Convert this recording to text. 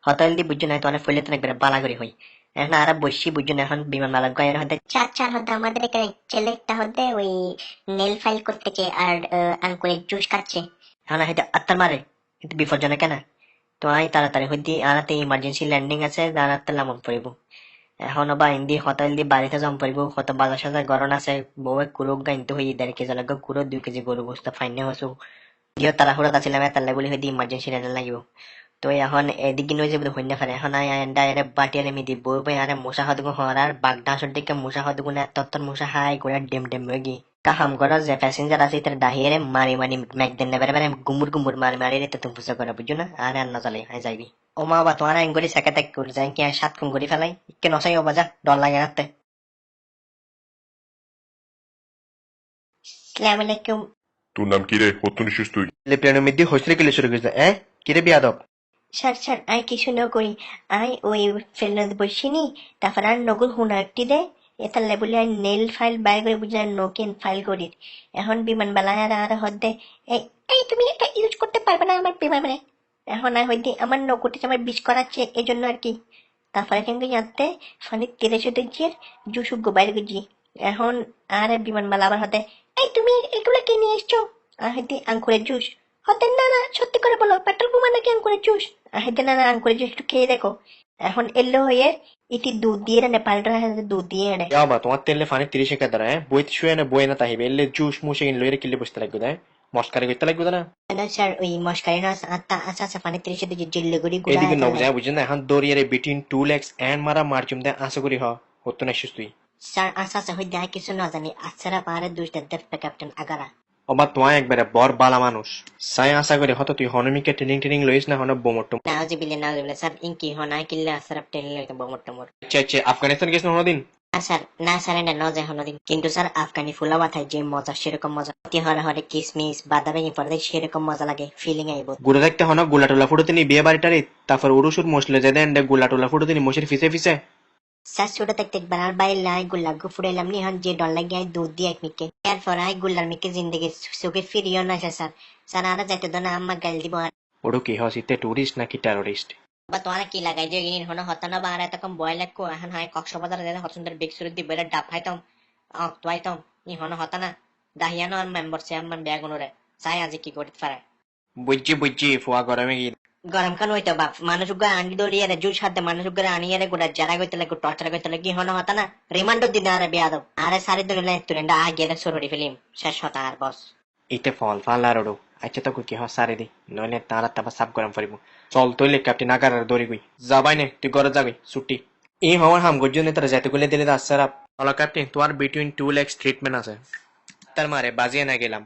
Hotel দি বুঝছো না তো অনেক ফুলে তো একবার বালা করে হই এখন আর বসি বুঝছো না এখন বিমান মালা গায়ের হতে চার চার হতে আমাদের এখানে ছেলেটা হতে ওই নেল ফাইল করতেছে আর আঙ্কুরের জুস খাচ্ছে। এখন হয়তো আত্মার মারে কিন্তু বিপজ্জনক কেন তো আই তাড়াতাড়ি হইতে আনাতে ইমার্জেন্সি ল্যান্ডিং আছে দাঁড়াতে লামন পড়িব এখন বা ইন্দি হোটেল দি বাড়িতে জম পড়িব কত বাজার সাজার গরম আছে বউয়ে কুরুক গাইতে হই 1.5 কেজি লাগবে কুরো 2 কেজি গরু গোস্ত ফাইনে হসু দিও তাড়াহুড়া কাছিলাম তার লাগলি হইতে ইমার্জেন্সি ল্যান্ডিং লাগিব তো এখন এদিকে নই যাবে হইনা পারে এখন আই ডাইরে বাটিয়ারে মিদি বউ ভাই আরে মশা হদগু হরার বাগদাসর দিকে মশা হদগু না তত্তর মশা হাই করে ডেম ডেম হয়ে কাহাম করা যে প্যাসেঞ্জার আছে তার দাহিয়ে মারি মারি ম্যাকদেন নেবে বেরে গুমুর গুমুর মারি মারি রে তো বুঝা করে বুঝছো না আর না চলে হাই যাইবি ও মা বা তোমার এঙ্গরি সেকে ত্যাগ করে যায় কি সাত খুন করি ফেলাই কে নসাই ও বাজা ডর লাগে রাখতে আসসালামু আলাইকুম। তোর নাম কি রে? কত নিছিস তুই? Le plano midi hostel ke le শুরু করেছে কিরে বিয়াদব স্যার স্যার আই কিছু ন করি আই ওই ফেলনাদ বসিনি তারপর আর নগর হুনারটি দে এটা লেবুলে আর নেল ফাইল বাইর করে বুঝলাম নোকেন ফাইল করি এখন বিমান বেলায় আর হদ্দে এই এই তুমি এটা ইউজ করতে পারবে না আমার বিমানে এখন আর হইতে আমার নকুটি আমার বিষ করাচ্ছে এই জন্য আর কি তারপরে কিন্তু জানতে ফলে 1300 জুসুগ্য বাইর করছি এখন আর বিমান বেলা আবার হতে এই তুমি এগুলো কে নিয়ে এসছো আর হইতে আঙ্কুরের জুস হতে না না সত্যি করে বলো পেট্রোল বোমা নাকি আঙ্কুরের জুস হেতে না না আঙ্কুরের জুস একটু খেয়ে দেখো এখন এলো হয়ে ইতি দুধ দিয়ে না নেপালটা দুধ দিয়ে এনে ইয়াবা তোমার তেলে ফানি 30 টাকা দাঁড়ায় বই শুয়ে না বই না তাহিবে এলে জুস মুসে কিনলো এর কিলে বসতে লাগবে তাই মস্কারি করতে লাগবে না না স্যার ওই মস্কারি না আচ্ছা আচ্ছা আচ্ছা পানি 30 দিয়ে জিল্লে গুড়ি গুড়া এদিকে নব যায় বুঝছেন না এখন দৌড়িয়ে বিটুইন 2 lakhs এন্ড মারা মারচুম দে আশা করি হতো না সুস্থই স্যার আচ্ছা আচ্ছা হই দেয় কিছু না জানি আচ্ছা পারে দুইটা দেখতে ক্যাপ্টেন আগারা অবা তোমায় একবারে বর বালা মানুষ সাই আশা করি হতো তুই হনমিকে ট্রেনিং লইস না হন বোমট্টম নাউজিবিল্লাহ স্যার ইনকি হনাই কিল্লা আসারাপ টেলে বমট টমর আচ্ছা আফগানিস্তান গেছ না দিন স্যার না স্যার এটা ন যায় হনদিন কিন্তু স্যার আফগানি ফুলা মাথায় যে মজা সেরকম মজা অতি হরে হরে কিসমিস বাদামি পড়ে সেরকম মজা লাগে ফিলিং আইব গুড়া দেখতে হন গুলাটোলা ফুটো তিনি বিয়ে বাড়িটারে তারপর উড়ুসুর মশলে যে দেন গুলাটোলা ফুটো তিনি মশের ফিসে ফিসে স্যার ছোট থাকতে একবার আর বাইরে লাই গুল্লা গু ফুড়াইলাম নি হন যে ডর লাগে দুধ দিয়ে এক মিকে এরপর আই গুল্লার মিকে জিন্দগি সুখে ফিরিও না স্যার স্যার আর যাইতে দো না আম্মা গাল দিব আর ওড়ো কি হসিতে টুরিস্ট নাকি টেরোরিস্ট বা তোমার কি লাগাই যে গিন হন হতানা বা আর এতকম বয় লাগকো এখন হয় কক্সবাজার যেতে হসুন্দর বিগ সুরত দি বলে ডাব খাইতাম তোয়াইতাম নি হন হতানা দাহিয়ানো আর মেম্বার চেয়ারম্যান ব্যাগুনরে চাই আজি কি করতে পারে বুঝছি ফুয়া গরমে গিয়ে গরম কান হইতো বাপ মানুষ উগ্র আনি দৌড়িয়ে রে জুস হাতে মানুষ উগ্র আনিয়ে রে গোটা যারা গইতে লাগে টর্চার গইতে লাগে হন হতানা রিমান্ড দিন আরে বিয়াদব আরে সারি ধরে তুরেন্ডা আগে সররি ফিল্ম শেষ হতা আর বস ইতে ফল ফাল আর ওড়ো আচ্ছা তো কি সারি দি নইলে তারা তারপর সাফ গরম করিব চল তৈলে ক্যাপ্টেন আগার আর দৌড়ি গই যাবাই নে তুই ঘরে যাবি ছুটি এই হওয়ার হাম গর্জন তারা যাইতে গেলে দিলে আসছে আর ক্যাপ্টেন তোমার বিটুইন 2 lakhs ট্রিটমেন্ট আছে তার মারে বাজিয়ে না গেলাম